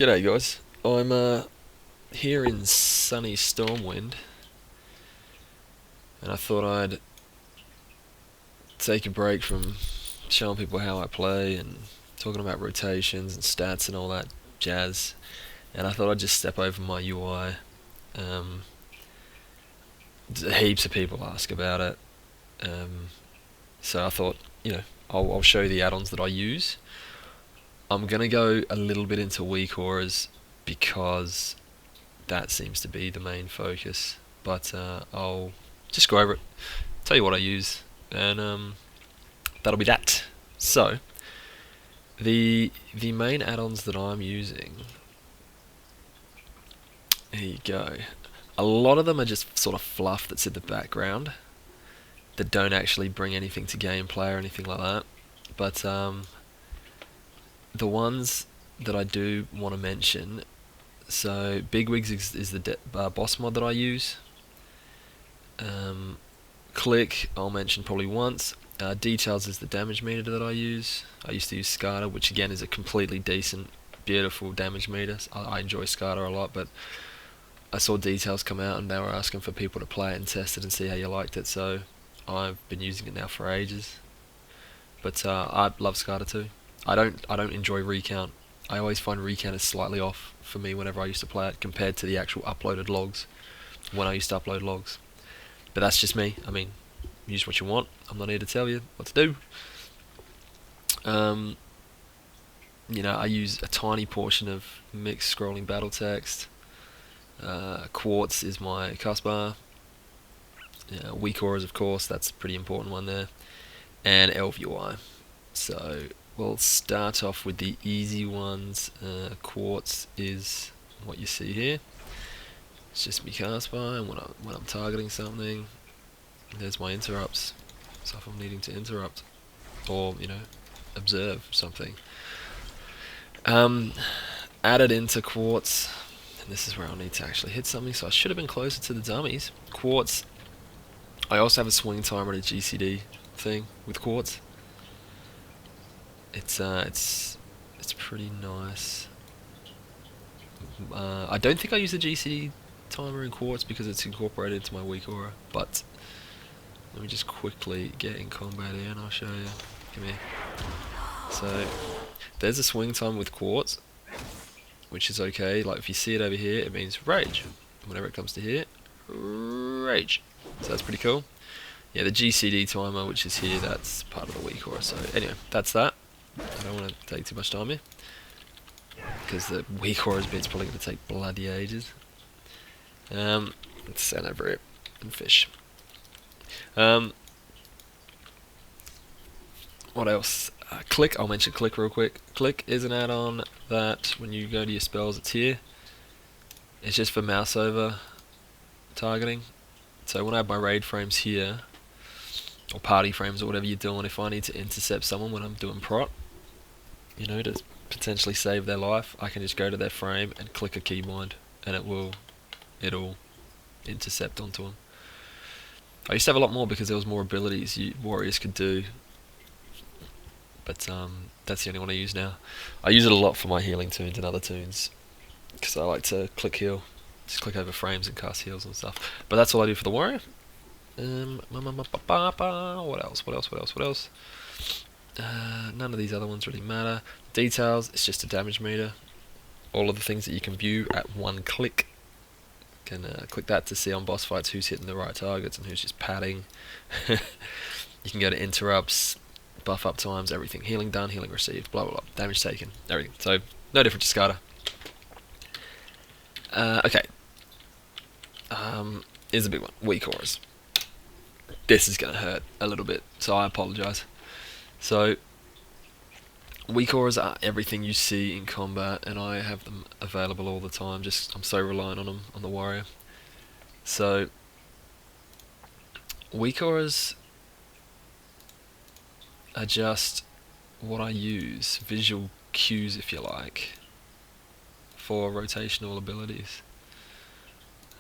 G'day guys, I'm here in sunny Stormwind, and I thought I'd take a break from showing people how I play and talking about rotations and stats and all that jazz, and I thought I'd just step over my UI. Um, Heaps of people ask about it, so I thought, I'll show you the add-ons that I use. I'm gonna go a little bit into weak auras because that seems to be the main focus, but I'll just go over it, tell you what I use, and that'll be that. So the main add-ons that I'm using, here you go. A lot of them are just sort of fluff that's in the background that don't actually bring anything to gameplay or anything like that, but the ones that I do want to mention, so Bigwigs is the boss mod that I use. Click I'll mention probably once. Details is the damage meter that I use. I used to use Scarter, which again is a completely decent, beautiful damage meter. I enjoy Scarter a lot, but I saw Details come out and they were asking for people to play it and test it and see how you liked it, so I've been using it now for ages. But I love Scarter too. I don't enjoy Recount. I always find Recount is slightly off for me whenever I used to play it compared to the actual uploaded logs when I used to upload logs. But that's just me. I mean, use what you want. I'm not here to tell you what to do. I use a tiny portion of mixed scrolling battle text. Quartz is my cast bar. Weak auras, of course, that's a pretty important one there. And Elf UI. So we'll start off with the easy ones. Quartz is what you see here. It's just my cast bar, and when I'm targeting something, there's my interrupts. So if I'm needing to interrupt or observe something, added into Quartz, and this is where I'll need to actually hit something. So I should have been closer to the dummies. Quartz. I also have a swing timer and a GCD thing with Quartz. It's pretty nice. I don't think I use the GCD timer in Quartz because it's incorporated into my weak aura, but let me just quickly get in combat here and I'll show you. Come here. So there's a swing time with Quartz, which is okay. Like if you see it over here, it means rage. Whenever it comes to here, rage. So that's pretty cool. Yeah, the GCD timer, which is here, that's part of the weak aura. So anyway, that's that. I don't want to take too much time here because the weak aura's bit's probably going to take bloody ages. Let's stand over it and fish. What else? Click, I'll mention Click real quick. Click is an add-on that when you go to your spells, it's here. It's just for mouse over targeting. So when I have my raid frames here, or party frames or whatever you're doing, if I need to intercept someone when I'm doing prot, to potentially save their life, I can just go to their frame and click a keybind and it'll intercept onto them. I used to have a lot more because there was more abilities warriors could do, but that's the only one I use now. I use it a lot for my healing tunes and other tunes because I like to click heal, just click over frames and cast heals and stuff. But that's all I do for the warrior. What else? None of these other ones really matter. Details, it's just a damage meter. All of the things that you can view at one click. Can click that to see on boss fights who's hitting the right targets and who's just padding. You can go to interrupts, buff up times, everything. Healing done, healing received, blah blah blah. Damage taken, everything. So no different to Scarter. Okay. Here's a big one. Weak auras. This is going to hurt a little bit, so I apologise. So, weak auras are everything you see in combat, and I have them available all the time. I'm so reliant on them, on the warrior. So, weak auras are just what I use, visual cues if you like, for rotational abilities.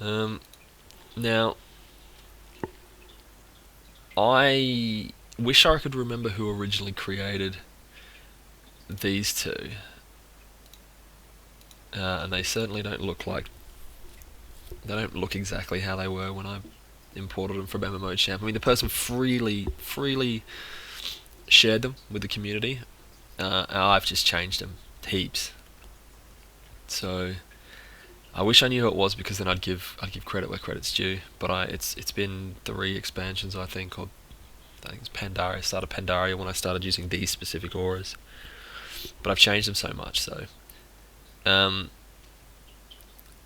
Now, I wish I could remember who originally created these two. and they certainly don't look exactly how they were when I imported them from MMO Champ. I mean, the person freely shared them with the community, and I've just changed them heaps. So I wish I knew who it was, because then I'd give credit where credit's due. But it's been 3 expansions, I think, or I think it's Pandaria. I started Pandaria when I started using these specific auras, but I've changed them so much. So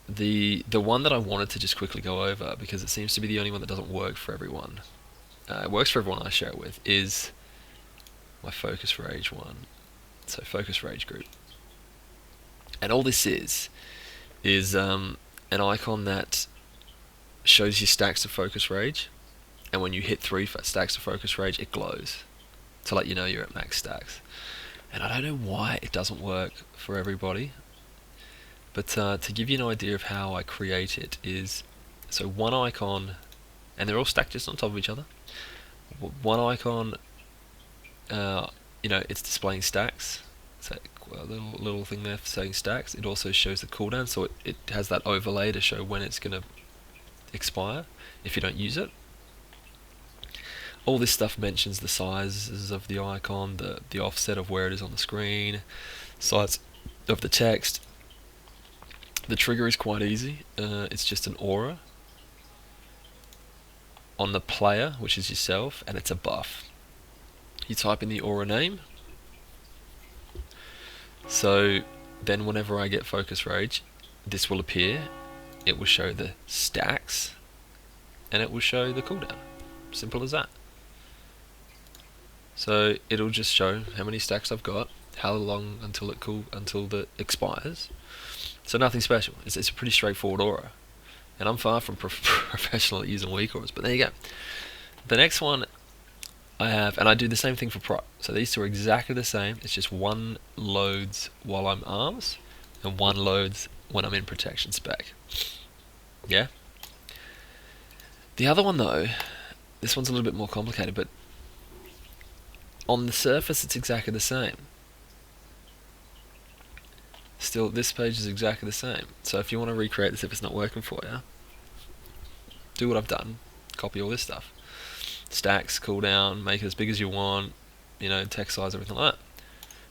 the one that I wanted to just quickly go over, because it seems to be the only one that doesn't work for everyone. It works for everyone I share it with, is my Focus Rage one. So Focus Rage group, and all this is an icon that shows you stacks of Focus Rage, and when you hit 3 stacks of Focus Rage, it glows to let you know you're at max stacks. And I don't know why it doesn't work for everybody, but to give you an idea of how I create it is, so one icon, and they're all stacked just on top of each other. One icon, it's displaying stacks. So a little thing there for saying stacks. It also shows the cooldown, so it has that overlay to show when it's going to expire if you don't use it. All this stuff mentions the sizes of the icon, the offset of where it is on the screen, size of the text. The trigger is quite easy. It's just an aura on the player, which is yourself, and it's a buff. You type in the aura name. So then whenever I get Focus Rage, this will appear. It will show the stacks, and it will show the cooldown. Simple as that. So it'll just show how many stacks I've got, how long until it expires. So nothing special. It's a pretty straightforward aura, and I'm far from professional at using weak auras. But there you go. The next one I have, and I do the same thing for Prot. So these two are exactly the same. It's just one loads while I'm arms, and one loads when I'm in protection spec. Yeah. The other one though, this one's a little bit more complicated, but on the surface it's exactly the same. Still, this page is exactly the same. So if you want to recreate this, if it's not working for you, do what I've done. Copy all this stuff. Stacks, cooldown, make it as big as you want, text size, everything like that.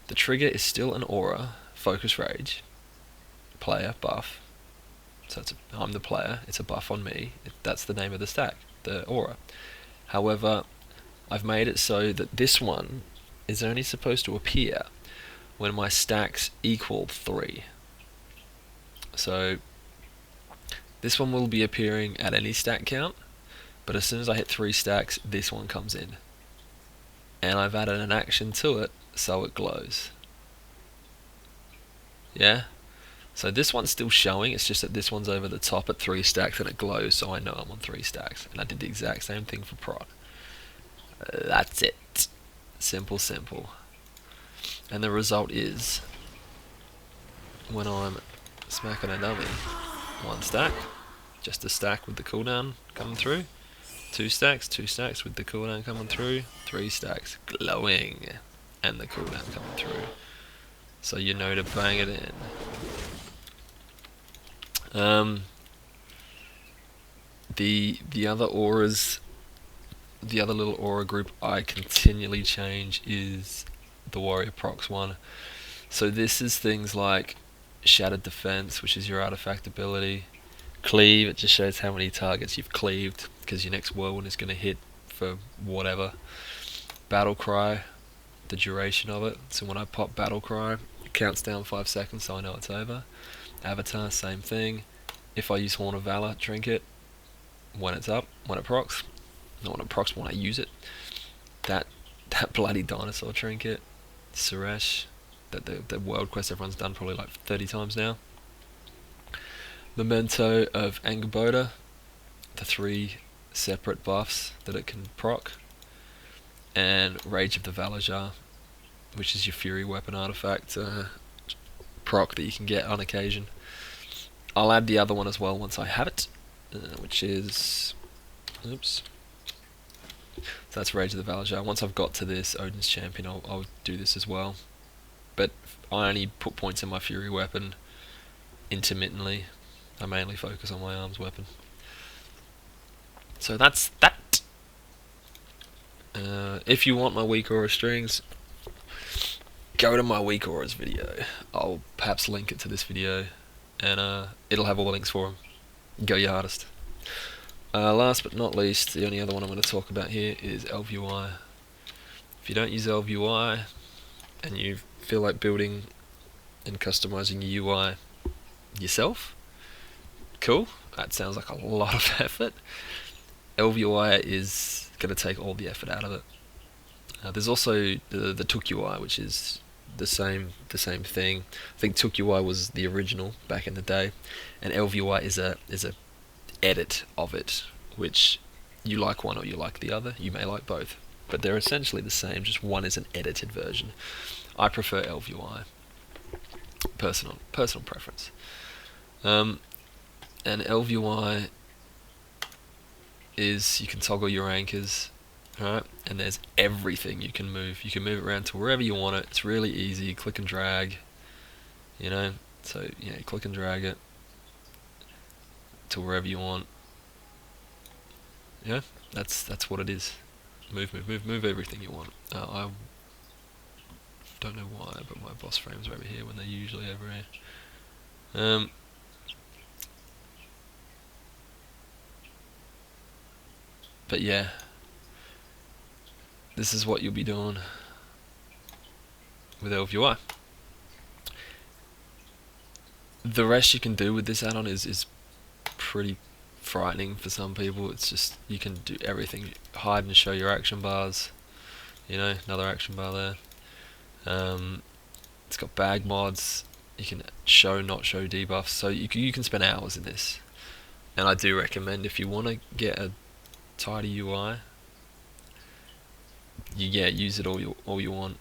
The trigger is still an aura, Focus Rage, player, buff. So I'm the player, it's a buff on me. That's the name of the stack, the aura. However, I've made it so that this one is only supposed to appear when my stacks equal 3. So this one will be appearing at any stack count, but as soon as I hit 3 stacks, this one comes in. And I've added an action to it so it glows. Yeah? So this one's still showing, it's just that this one's over the top at 3 stacks and it glows, so I know I'm on 3 stacks. And I did the exact same thing for Prot. That's it. Simple. And the result is, when I'm smacking a dummy, 1 stack, just a stack with the cooldown coming through, 2 stacks with the cooldown coming through, 3 stacks glowing, and the cooldown coming through. So you know to bang it in. The other auras, the other little aura group I continually change is the Warrior Procs one. So this is things like Shattered Defense, which is your artifact ability. Cleave, it just shows how many targets you've cleaved, because your next whirlwind is going to hit for whatever. Battle Cry, the duration of it. So when I pop Battle Cry, it counts down 5 seconds, so I know it's over. Avatar, same thing. If I use Horn of Valor Trinket, when it's up, when it procs, not when it procs, when I use it. That bloody dinosaur trinket, Suresh, the world quest everyone's done probably like 30 times now. Memento of Angerboda, the 3 separate buffs that it can proc, and Rage of the Valajar, which is your Fury weapon artifact proc that you can get on occasion. I'll add the other one as well once I have it, which is, oops. So that's Rage of the Valajar. Once I've got to this Odin's Champion, I'll do this as well. But I only put points in my Fury weapon intermittently. I mainly focus on my arms weapon. So that's that. If you want my weak aura strings, go to my weak auras video. I'll perhaps link it to this video, and it'll have all the links for them. Go your hardest. Last but not least, the only other one I'm going to talk about here is ElvUI. If you don't use ElvUI and you feel like building and customizing your UI yourself, cool. That sounds like a lot of effort. ElvUI is going to take all the effort out of it. There's also the TookUI, which is the same thing. I think TookUI was the original back in the day, and ElvUI is a edit of it, which you like one or you like the other. You may like both, but they're essentially the same, just one is an edited version. I prefer ElvUI. Personal preference. And ElvUI is, you can toggle your anchors, right? And there's everything you can move. You can move it around to wherever you want it. It's really easy. Click and drag, you know. So yeah, click and drag it to wherever you want. Yeah, that's what it is. Move everything you want. I don't know why, but my boss frames are over here when they're usually over here. But yeah, this is what you'll be doing with ElvUI. The rest you can do with this add-on is pretty frightening for some people. It's just, you can do everything. Hide and show your action bars. You know, another action bar there. It's got bag mods. You can show, not show debuffs. So you can spend hours in this. And I do recommend, if you want to get a tidy UI, use it all you want.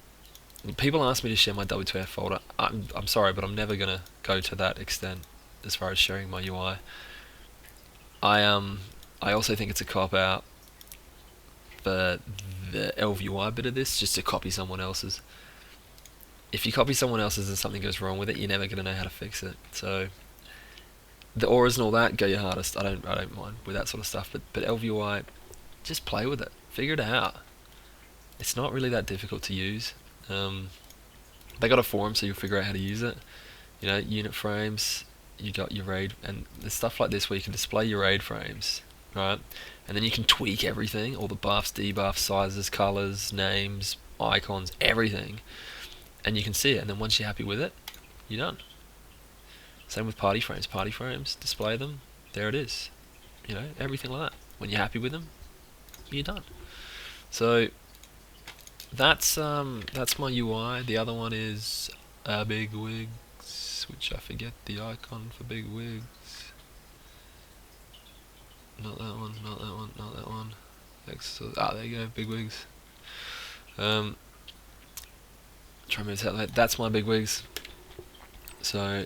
People ask me to share my W2F folder. I'm sorry, but I'm never gonna go to that extent as far as sharing my UI. I also think it's a cop out for the ElvUI bit of this, just to copy someone else's. If you copy someone else's and something goes wrong with it, you're never gonna know how to fix it. So the auras and all that, go your hardest. I don't mind with that sort of stuff, but ElvUI, just play with it, figure it out. It's not really that difficult to use. They got a forum, so you'll figure out how to use it. You know, unit frames, you got your raid, and there's stuff like this where you can display your raid frames, right? And then you can tweak everything, all the buffs, debuffs, sizes, colors, names, icons, everything, and you can see it. And then once you're happy with it, you're done. Same with party frames. Party frames, display them, there it is. You know, everything like that. When you're happy with them, you're done. So that's my UI. The other one is Big Wigs, which I forget the icon for Big Wigs. Not that one, not that one, not that one. There you go, Big Wigs. Try and move that. That's my Big Wigs. So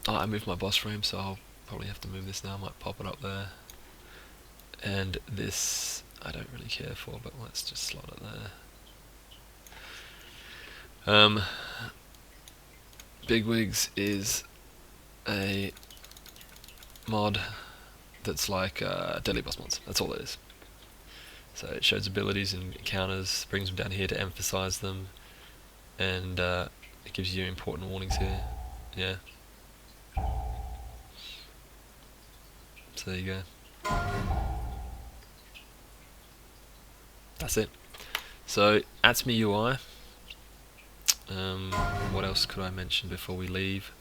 I moved my boss frame, so I'll probably have to move this now. I might pop it up there. And this I don't really care for, but let's just slot it there. Big Wigs is a mod that's like Deadly Boss mods. That's all it is. So it shows abilities and counters, brings them down here to emphasize them, and it gives you important warnings here. Yeah. So there you go. That's it. So that's my UI. What else could I mention before we leave?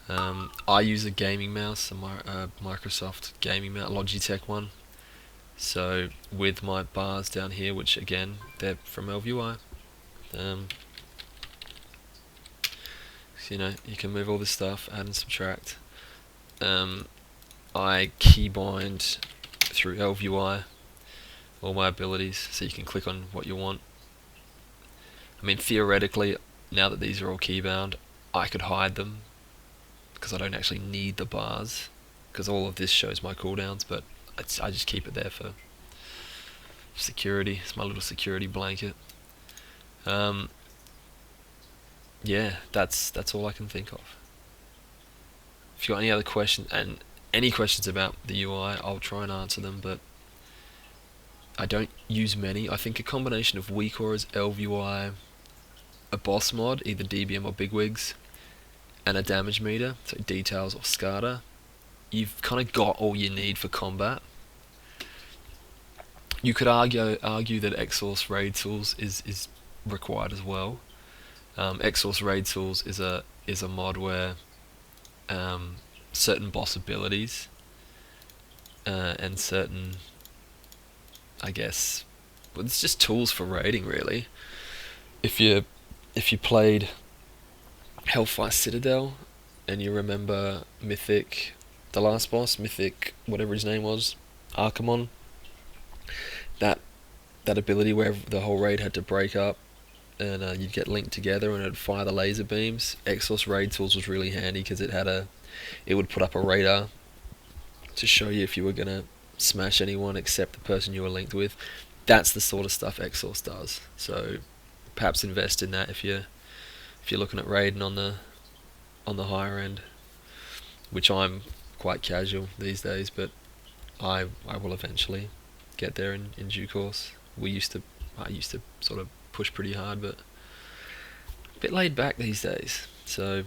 I use a gaming mouse, a Microsoft gaming mouse, Logitech one. So with my bars down here, which again, they're from ElvUI. So, you know, you can move all this stuff, add and subtract. I keybind through ElvUI all my abilities, so you can click on what you want. I mean, theoretically, now that these are all keybound, I could hide them because I don't actually need the bars, because all of this shows my cooldowns, but I just keep it there for security. It's my little security blanket. Yeah, that's all I can think of. if you've got any other questions and any questions about the UI, I'll try and answer them. But I don't use many. I think a combination of WeakAura's ElvUI, a boss mod, either DBM or Bigwigs, and a damage meter, so details or SCADA, you've kind of got all you need for combat. You could argue that Exhaust Raid Tools is required as well. Exhaust Raid Tools is a mod where certain boss abilities and certain, I guess, well, it's just tools for raiding really. If you played Hellfire Citadel and you remember Mythic, the last boss, Mythic, whatever his name was, Archimon, that ability where the whole raid had to break up and you'd get linked together and it'd fire the laser beams. Exhaust Raid Tools was really handy because it would put up a radar to show you if you were gonna smash anyone except the person you were linked with. That's the sort of stuff Exhaust does. So perhaps invest in that if you're looking at raiding on the higher end, which I'm quite casual these days, but I will eventually get there in due course. I used to sort of push pretty hard, but a bit laid back these days. So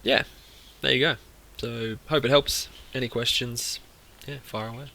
yeah, there you go. So hope it helps. Any questions? Yeah, fire away.